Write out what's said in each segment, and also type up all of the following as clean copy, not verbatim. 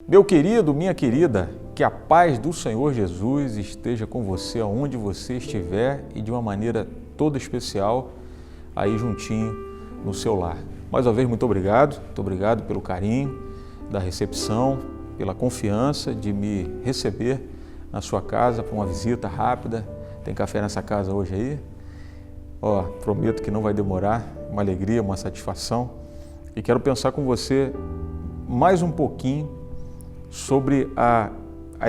Meu querido, minha querida, que a paz do Senhor Jesus esteja com você aonde você estiver e de uma maneira toda especial aí juntinho no seu lar. Mais uma vez, muito obrigado pelo carinho da recepção, pela confiança de me receber na sua casa para uma visita rápida. Tem café nessa casa hoje aí? Prometo que não vai demorar, uma alegria, uma satisfação. E quero pensar com você mais um pouquinho sobre a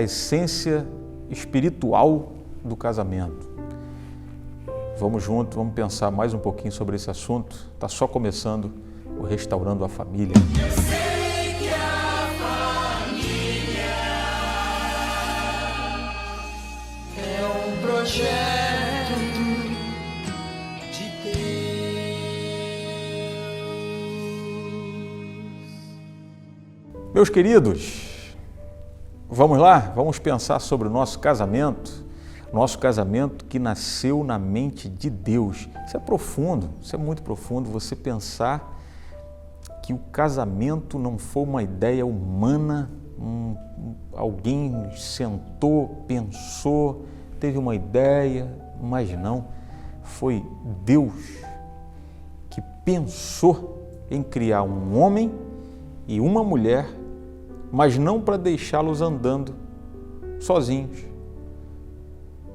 essência espiritual do casamento. Vamos juntos, vamos pensar mais um pouquinho sobre esse assunto. Está só começando o Restaurando a Família. Eu sei que a família é um projeto de Deus. Meus queridos, vamos lá? Vamos pensar sobre o nosso casamento que nasceu na mente de Deus. Isso é profundo, isso é muito profundo, você pensar que o casamento não foi uma ideia humana, alguém sentou, pensou, teve uma ideia, mas não, foi Deus que pensou em criar um homem e uma mulher, mas não para deixá-los andando sozinhos.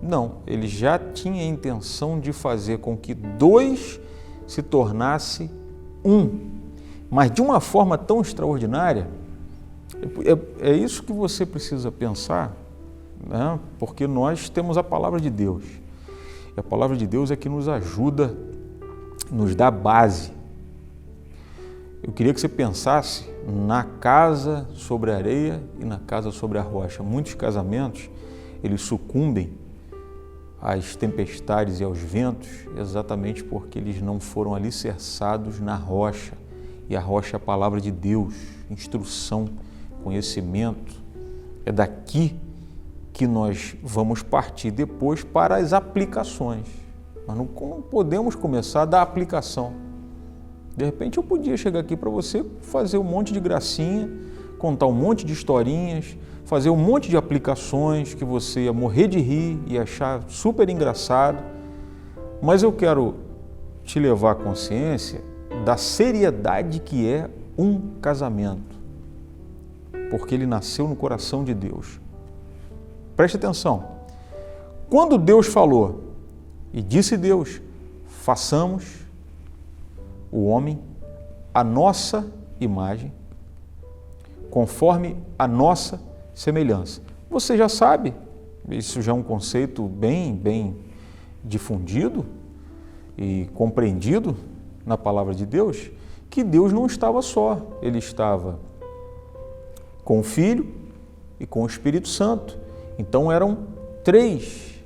Não, ele já tinha a intenção de fazer com que dois se tornasse um, mas de uma forma tão extraordinária. É isso que você precisa pensar, né? Porque nós temos a palavra de Deus. E a palavra de Deus é que nos ajuda, nos dá base. Eu queria que você pensasse na casa sobre a areia e na casa sobre a rocha. Muitos casamentos, eles sucumbem às tempestades e aos ventos exatamente porque eles não foram alicerçados na rocha. E a rocha é a palavra de Deus, instrução, conhecimento. É daqui que nós vamos partir depois para as aplicações. Mas não podemos começar da aplicação. De repente eu podia chegar aqui para você, fazer um monte de gracinha, contar um monte de historinhas, fazer um monte de aplicações que você ia morrer de rir e achar super engraçado, mas eu quero te levar à consciência da seriedade que é um casamento, porque ele nasceu no coração de Deus. Preste atenção, quando Deus falou, e disse Deus, façamos o homem à nossa imagem, conforme a nossa semelhança. Você já sabe, isso já é um conceito bem difundido e compreendido na palavra de Deus, que Deus não estava só, Ele estava com o Filho e com o Espírito Santo. Então eram três.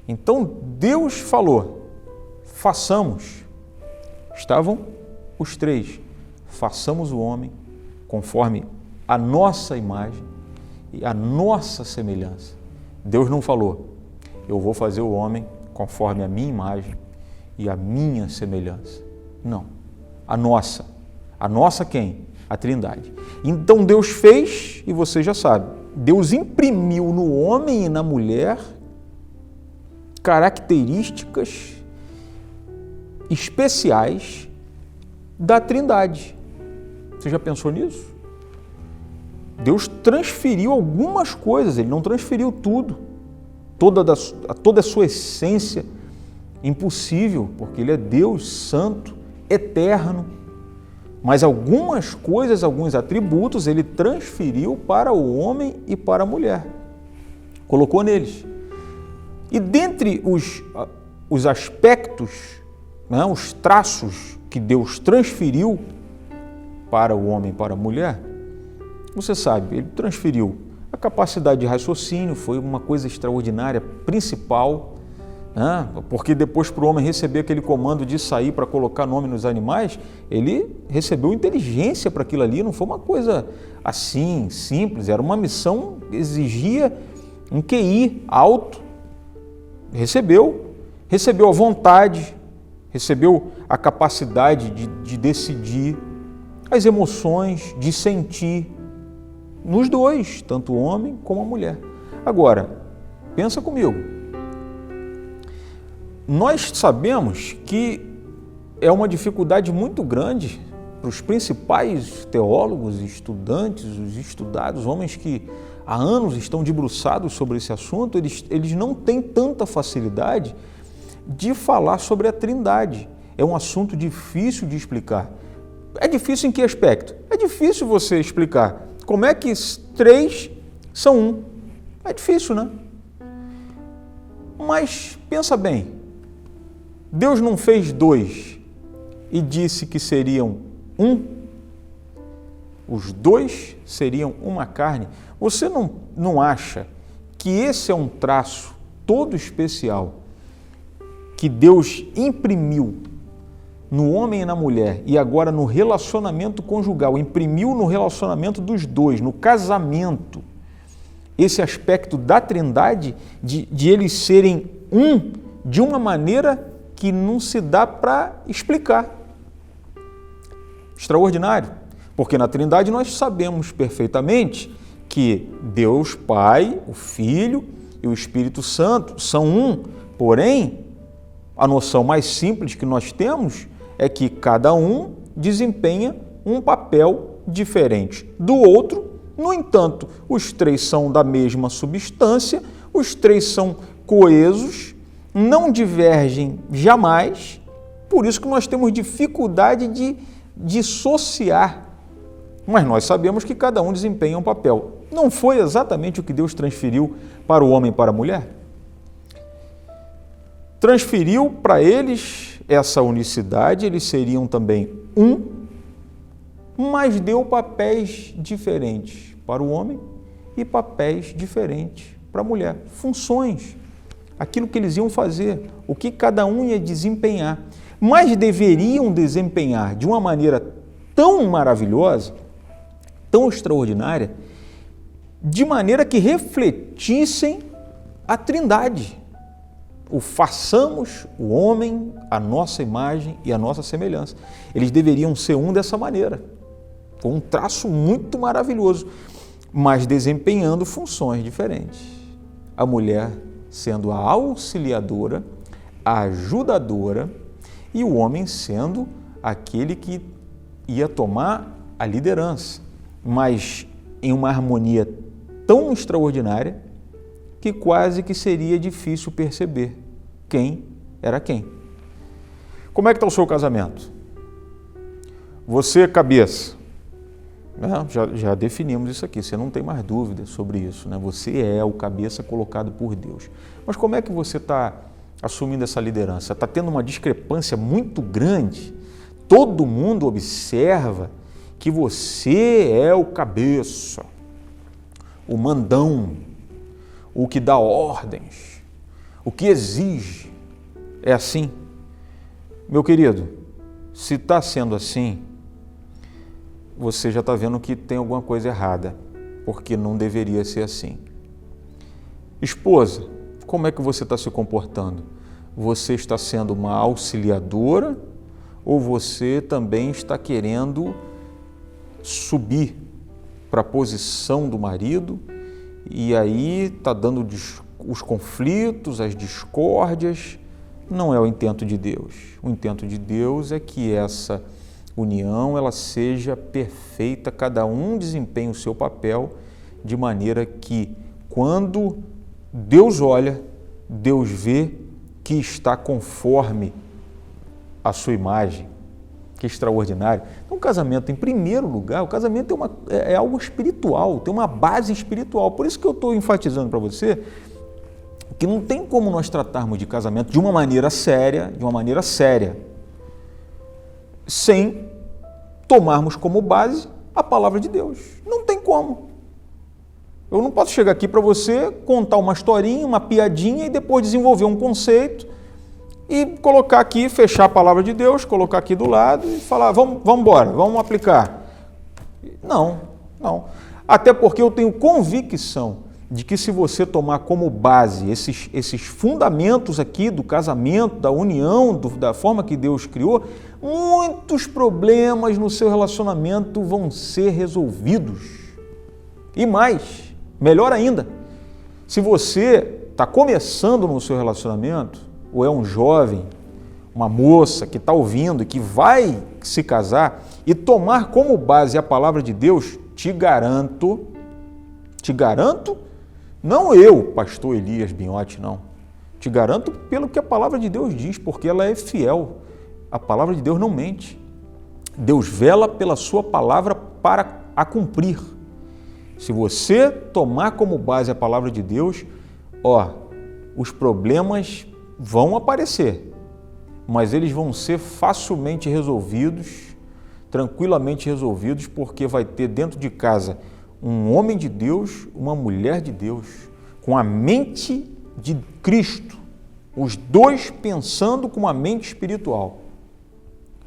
Então Deus falou, façamos. Estavam os três, façamos o homem conforme a nossa imagem e a nossa semelhança. Deus não falou, eu vou fazer o homem conforme a minha imagem e a minha semelhança. Não, a nossa quem? A Trindade. Então Deus fez, e você já sabe, Deus imprimiu no homem e na mulher características especiais da Trindade. Você já pensou nisso? Deus transferiu algumas coisas, Ele não transferiu tudo, toda a sua essência, impossível, porque Ele é Deus santo, eterno, mas algumas coisas, alguns atributos, Ele transferiu para o homem e para a mulher, colocou neles. E dentre os aspectos, os traços que Deus transferiu para o homem e para a mulher, você sabe, Ele transferiu a capacidade de raciocínio, foi uma coisa extraordinária, principal, porque depois para o homem receber aquele comando de sair para colocar nome nos animais, ele recebeu inteligência para aquilo ali, não foi uma coisa assim, simples, era uma missão que exigia um QI alto, recebeu a vontade, recebeu a capacidade de decidir, as emoções, de sentir. nos dois, tanto o homem como a mulher. Agora, pensa comigo. Nós sabemos que é uma dificuldade muito grande para os principais teólogos, estudantes, os estudados, homens que há anos estão debruçados sobre esse assunto, eles não têm tanta facilidade de falar sobre a Trindade. É um assunto difícil de explicar. É difícil em que aspecto? É difícil você explicar como é que 3 são 1. É difícil, né? Mas pensa bem, Deus não fez 2 e disse que seriam 1? Os 2 seriam uma carne. Você não acha que esse é um traço todo especial que Deus imprimiu no homem e na mulher e agora no relacionamento conjugal, imprimiu no relacionamento dos dois, no casamento, esse aspecto da Trindade, de eles serem um de uma maneira que não se dá para explicar. Extraordinário, porque na Trindade nós sabemos perfeitamente que Deus Pai, o Filho e o Espírito Santo são um, porém, a noção mais simples que nós temos é que cada um desempenha um papel diferente do outro. No entanto, os 3 são da mesma substância, os 3 são coesos, não divergem jamais, por isso que nós temos dificuldade de dissociar. Mas nós sabemos que cada um desempenha um papel. Não foi exatamente o que Deus transferiu para o homem e para a mulher? Transferiu para eles essa unicidade, eles seriam também um, mas deu papéis diferentes para o homem e papéis diferentes para a mulher. Funções, aquilo que eles iam fazer, o que cada um ia desempenhar. Mas deveriam desempenhar de uma maneira tão maravilhosa, tão extraordinária, de maneira que refletissem a Trindade. O façamos o homem à nossa imagem e à nossa semelhança. Eles deveriam ser um dessa maneira, com um traço muito maravilhoso, mas desempenhando funções diferentes. A mulher sendo a auxiliadora, a ajudadora, e o homem sendo aquele que ia tomar a liderança, mas em uma harmonia tão extraordinária que quase que seria difícil perceber quem era quem. Como é que está o seu casamento? Você, cabeça, já definimos isso aqui, você não tem mais dúvida sobre isso, né? Você é o cabeça colocado por Deus. Mas como é que você está assumindo essa liderança? Está tendo uma discrepância muito grande. Todo mundo observa que você é o cabeça, o mandão, o que dá ordens, o que exige. É assim? Meu querido, se está sendo assim, você já está vendo que tem alguma coisa errada, porque não deveria ser assim. Esposa, como é que você está se comportando? Você está sendo uma auxiliadora ou você também está querendo subir para a posição do marido e aí está dando os conflitos, as discórdias? Não é o intento de Deus. O intento de Deus é que essa união ela seja perfeita, cada um desempenhe o seu papel de maneira que quando Deus olha, Deus vê que está conforme a sua imagem. Que extraordinário. Então, o casamento, em primeiro lugar, o casamento é algo espiritual, tem uma base espiritual. Por isso que eu estou enfatizando para você que não tem como nós tratarmos de casamento de uma maneira séria, sem tomarmos como base a palavra de Deus. Não tem como. Eu não posso chegar aqui para você, contar uma historinha, uma piadinha e depois desenvolver um conceito e colocar aqui, fechar a palavra de Deus, colocar aqui do lado e falar, vamos embora, vamos aplicar. Não. Até porque eu tenho convicção de que se você tomar como base esses fundamentos aqui do casamento, da união, da forma que Deus criou, muitos problemas no seu relacionamento vão ser resolvidos. E mais, melhor ainda, se você está começando no seu relacionamento, ou é um jovem, uma moça que está ouvindo e que vai se casar e tomar como base a palavra de Deus, te garanto, não eu, pastor Elias Binhotti, não, te garanto pelo que a palavra de Deus diz, porque ela é fiel, a palavra de Deus não mente, Deus vela pela sua palavra para a cumprir. Se você tomar como base a palavra de Deus, os problemas vão aparecer, mas eles vão ser facilmente resolvidos, tranquilamente resolvidos, porque vai ter dentro de casa um homem de Deus, uma mulher de Deus, com a mente de Cristo, os dois pensando com uma mente espiritual.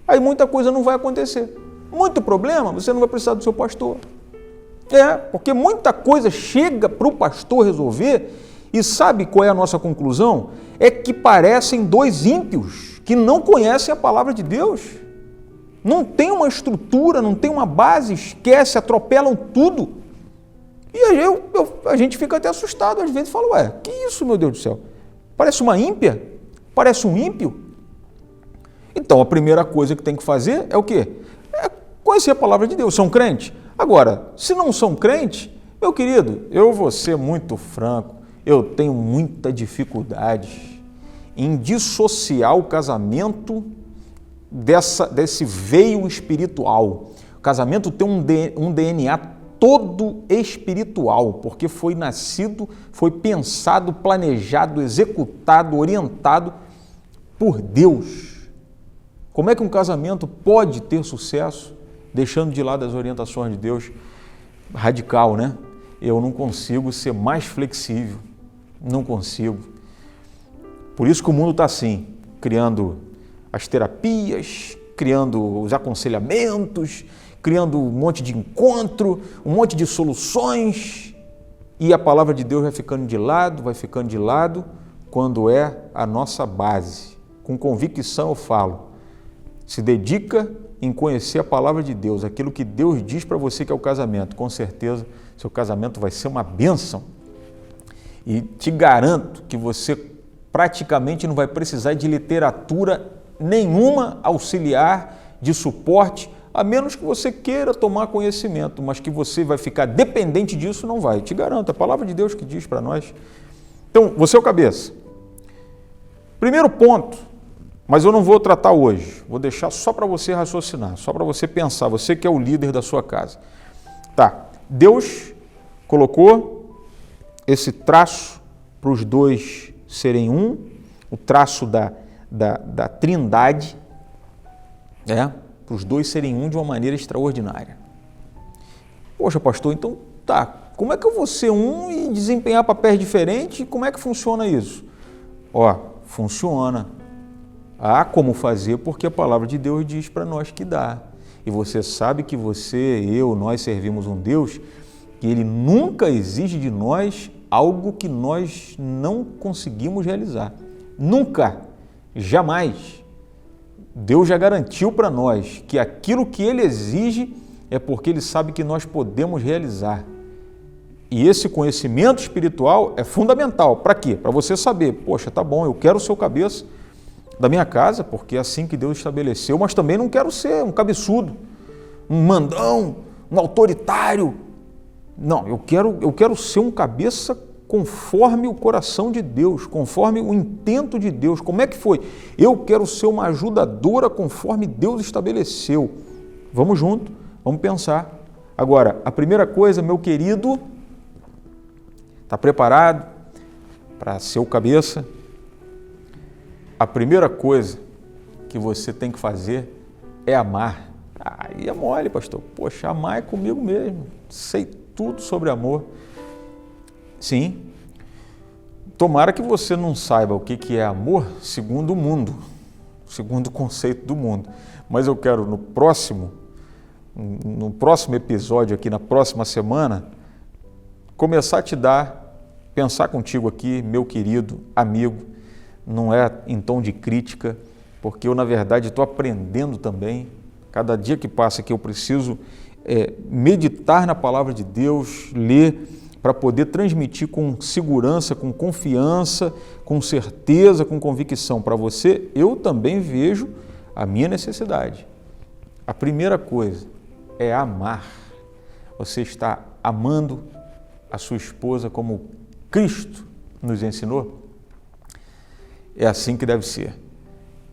Aí muita coisa não vai acontecer. Muito problema, você não vai precisar do seu pastor. Porque muita coisa chega para o pastor resolver e sabe qual é a nossa conclusão? É que parecem dois ímpios que não conhecem a palavra de Deus. Não tem uma estrutura, não tem uma base, esquece, atropelam tudo. E a gente fica até assustado, às vezes fala, que isso, meu Deus do céu? Parece uma ímpia? Parece um ímpio? Então, a primeira coisa que tem que fazer é o quê? É conhecer a palavra de Deus. São crentes? Agora, se não são crentes, meu querido, eu vou ser muito franco, eu tenho muita dificuldade em dissociar o casamento desse veio espiritual. O casamento tem um DNA todo espiritual, porque foi nascido, foi pensado, planejado, executado, orientado por Deus. Como é que um casamento pode ter sucesso deixando de lado as orientações de Deus? Radical, né? Eu não consigo ser mais flexível, não consigo. Por isso que o mundo está assim, criando as terapias, criando os aconselhamentos, criando um monte de encontro, um monte de soluções, e a palavra de Deus vai ficando de lado, quando é a nossa base. Com convicção eu falo, se dedica em conhecer a palavra de Deus, aquilo que Deus diz para você que é o casamento, com certeza seu casamento vai ser uma bênção. E te garanto que você praticamente não vai precisar de literatura nenhuma auxiliar, de suporte, a menos que você queira tomar conhecimento, mas que você vai ficar dependente disso, não vai. Te garanto, a palavra de Deus que diz para nós. Então, você é o cabeça. Primeiro ponto, mas eu não vou tratar hoje, vou deixar só para você raciocinar, só para você pensar, você que é o líder da sua casa. Tá, Deus colocou esse traço para os dois serem um, o traço da trindade, para os dois serem um de uma maneira extraordinária. Poxa, pastor, então tá, como é que eu vou ser um e desempenhar papéis diferentes? Como é que funciona isso? Funciona. Há como fazer porque a palavra de Deus diz para nós que dá. E você sabe que nós servimos um Deus que Ele nunca exige de nós algo que nós não conseguimos realizar. Nunca, jamais. Deus já garantiu para nós que aquilo que Ele exige é porque Ele sabe que nós podemos realizar. E esse conhecimento espiritual é fundamental. Para quê? Para você saber, poxa, tá bom, eu quero ser o cabeça da minha casa, porque é assim que Deus estabeleceu, mas também não quero ser um cabeçudo, um mandão, um autoritário. Não, eu quero ser um cabeça conforme o coração de Deus, conforme o intento de Deus. Como é que foi? Eu quero ser uma ajudadora conforme Deus estabeleceu. Vamos junto, vamos pensar. Agora, a primeira coisa, meu querido, está preparado para ser o cabeça? A primeira coisa que você tem que fazer é amar. Aí é mole, pastor. Poxa, amar é comigo mesmo. Sei tudo sobre amor. Sim. Tomara que você não saiba o que é amor segundo o mundo, segundo o conceito do mundo. Mas eu quero no próximo episódio aqui, na próxima semana, começar a pensar contigo aqui, meu querido amigo, não é em tom de crítica, porque eu, na verdade, estou aprendendo também. Cada dia que passa que eu preciso meditar na palavra de Deus, ler, para poder transmitir com segurança, com confiança, com certeza, com convicção para você, eu também vejo a minha necessidade. A primeira coisa é amar. Você está amando a sua esposa como Cristo nos ensinou? É assim que deve ser.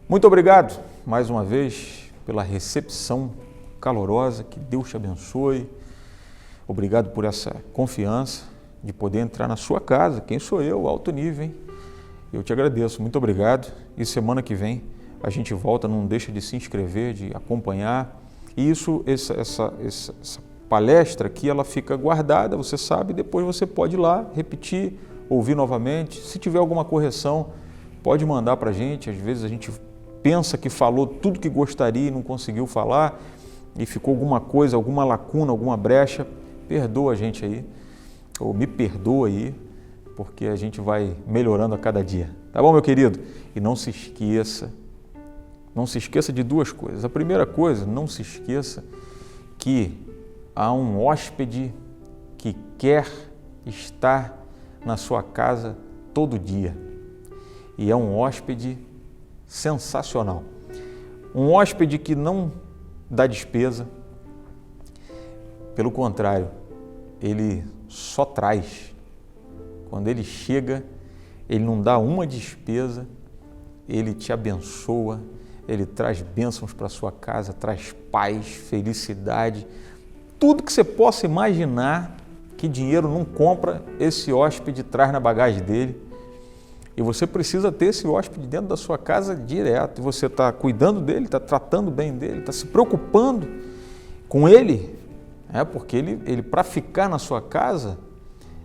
Muito obrigado, mais uma vez, pela recepção calorosa, que Deus te abençoe. Obrigado por essa confiança de poder entrar na sua casa. Quem sou eu? Alto nível, hein? Eu te agradeço, muito obrigado. E semana que vem a gente volta, não deixa de se inscrever, de acompanhar. E essa palestra aqui, ela fica guardada, você sabe, depois você pode ir lá, repetir, ouvir novamente. Se tiver alguma correção, pode mandar para a gente. Às vezes a gente pensa que falou tudo que gostaria e não conseguiu falar, e ficou alguma coisa, alguma lacuna, alguma brecha. Perdoa a gente aí, ou me perdoa aí, porque a gente vai melhorando a cada dia. Tá bom, meu querido? E não se esqueça de duas coisas. A primeira coisa, não se esqueça que há um hóspede que quer estar na sua casa todo dia. E é um hóspede sensacional. Um hóspede que não dá despesa, pelo contrário, ele só traz. Quando ele chega, ele não dá uma despesa, ele te abençoa, ele traz bênçãos para a sua casa, traz paz, felicidade, tudo que você possa imaginar que dinheiro não compra, esse hóspede traz na bagagem dele. E você precisa ter esse hóspede dentro da sua casa direto. E você está cuidando dele, está tratando bem dele, está se preocupando com ele. Porque ele para ficar na sua casa,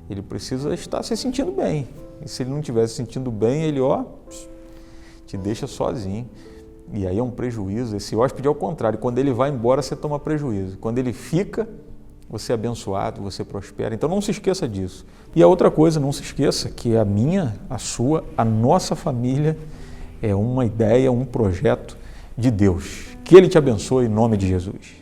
ele precisa estar se sentindo bem. E se ele não estiver se sentindo bem, ele te deixa sozinho. E aí é um prejuízo. Esse hóspede é o contrário. Quando ele vai embora, você toma prejuízo. Quando ele fica, você é abençoado, você prospera. Então não se esqueça disso. E a outra coisa, não se esqueça que a minha, a sua, a nossa família é uma ideia, um projeto de Deus. Que Ele te abençoe em nome de Jesus.